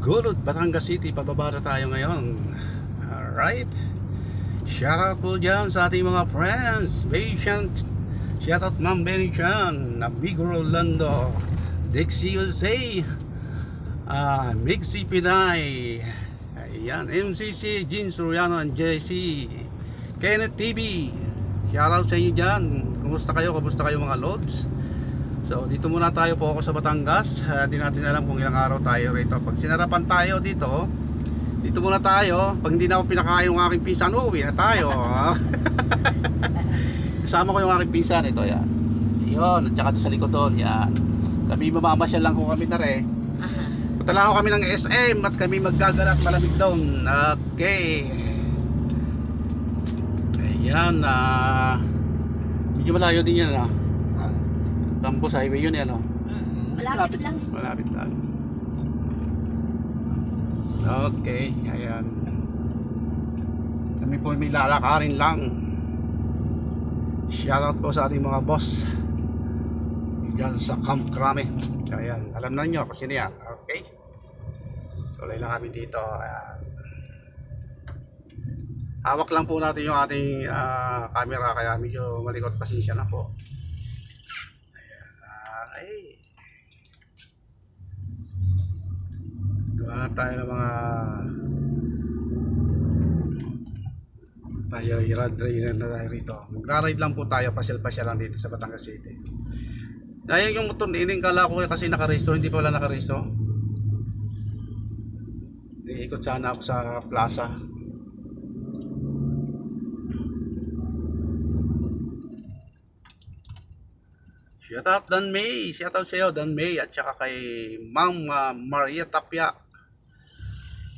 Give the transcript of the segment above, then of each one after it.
Gulod, Batangas City. Pababa na tayo ngayon. Alright. Shoutout po dyan sa ating mga friends. Patient. Shoutout Ma'am Benny Chan, Amigo Rolando, Dixie USA, Mixi Pinay, ayan, MCC, Jean Soriano and JC, Kenneth TV. Shoutout sa inyo dyan. Kumusta kayo? Kumusta kayo mga lods? So dito muna tayo po ako sa Batangas. Hindi natin alam kung ilang araw tayo rito. Pag sinarapan tayo dito, dito muna tayo. Pag hindi na ako pinakain ng aking pinsan, uwi na tayo. Kasama ko yung aking pinsan. Ito yan. Yun. At saka doon sa likod doon. Yan. Kami mamamasyal lang ko kami na rin. Punta lang ako kami ng SM at kami maggagalak malamig doon. Okay. Ayan. Medyo malayo din yan. Campus highway yun yan. Malapit lang. Malapit lang. Okay, ayan. Kami po may lalakarin lang. Shoutout po sa ating mga boss diyan sa Camp Crame. Ayan, alam na nyo kasi niya. Okay. Tuloy lang kami dito. Ayan. Hawak lang po natin yung ating camera, kaya medyo malikot, pasensya na po. Ay, gawa na tayo ng mga i-ride na tayo rito. Magra-ride lang po tayo, pasyal-pasyal lang dito sa Batangas City. Dahil yung motor niling kala ko kasi nakarehistro, hindi pa wala nakarehistro. Iikot sana ako sa plaza. Shoutout Dan May, shoutout sa iyo Dan May at saka kay Ma'am Maria Tapia.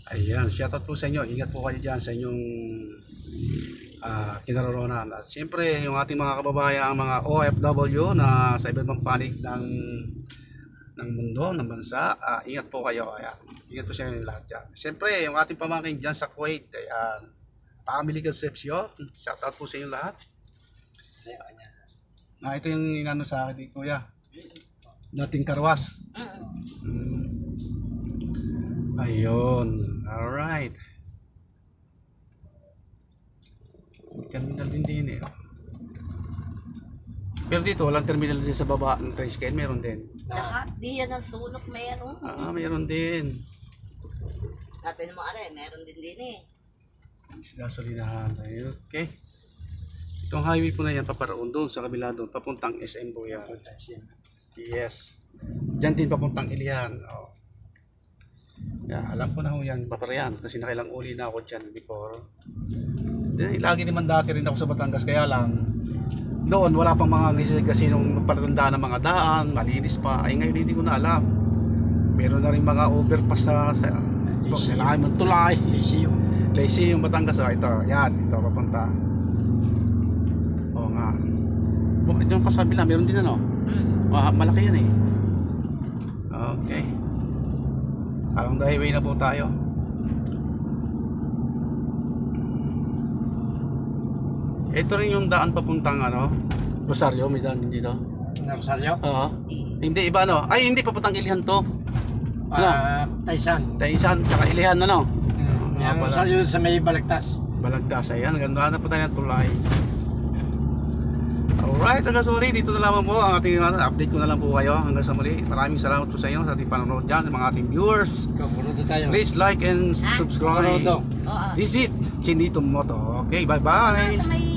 Ayan, shoutout po sa inyo. Ingat po kayo diyan sa inyong kinaroroonan. At siyempre, yung ating mga kababayan, mga OFW na sa iba't ibang panig ng mundo, ng bansa, ingat po kayo. Ayan. Ingat po sa inyo lahat diyan. Siyempre, yung ating pamangkin diyan sa Kuwait, ayan. Family Concepcion, shoutout po sa inyo lahat. Ito yung inano sa akin, kuya. Dating karwas. Ayun. Alright. Terminal din eh. Pero dito, walang terminal din sa baba ng tricycle. Meron din. Lahat diyan ang sulok meron. Meron din. Sabi ng mga meron din eh. Gasolinahan. Okay. Itong highway po na yan, paparoon doon sa kabila doon, papuntang SM po yan. Yes. Diyan din papuntang Ilihan. Oh. Yeah, alam ko na ho yan, paparehan. Kasi nakailang uli na ako dyan before. Lagi naman dati rin ako sa Batangas, kaya lang, doon wala pang mga kasinong magpatanda ng mga daan, malinis pa. Ay ngayon hindi ko na alam. Meron na rin mga overpass sa kailangan magtulay. Lyceum Batangas. Ito, yan. Ito, papunta. Oo nga. Ito yung pasabi lang, meron din ano? Malaki yan eh. Okay. Along the highway na po tayo. Ito rin yung daan papuntang ano, Rosario, may daan din dito. Rosario? Oo. Hindi, iba ano? Ay, hindi, papuntang Ilihan to. Ano? Taysan. Taysan, tsaka Ilihan ano? Yung Rosario sa may Balagtas. Balagtas, ayan. Ganda na po tayo ng tulay. Alright, hanggang sa muli. Dito na lamang po ang ating update ko na lang po kayo. Hanggang sa muli. Maraming salamat po sa inyo sa ating panonood dyan, mga ating viewers. Please like and subscribe. Visit Chinito Moto. Okay, bye-bye.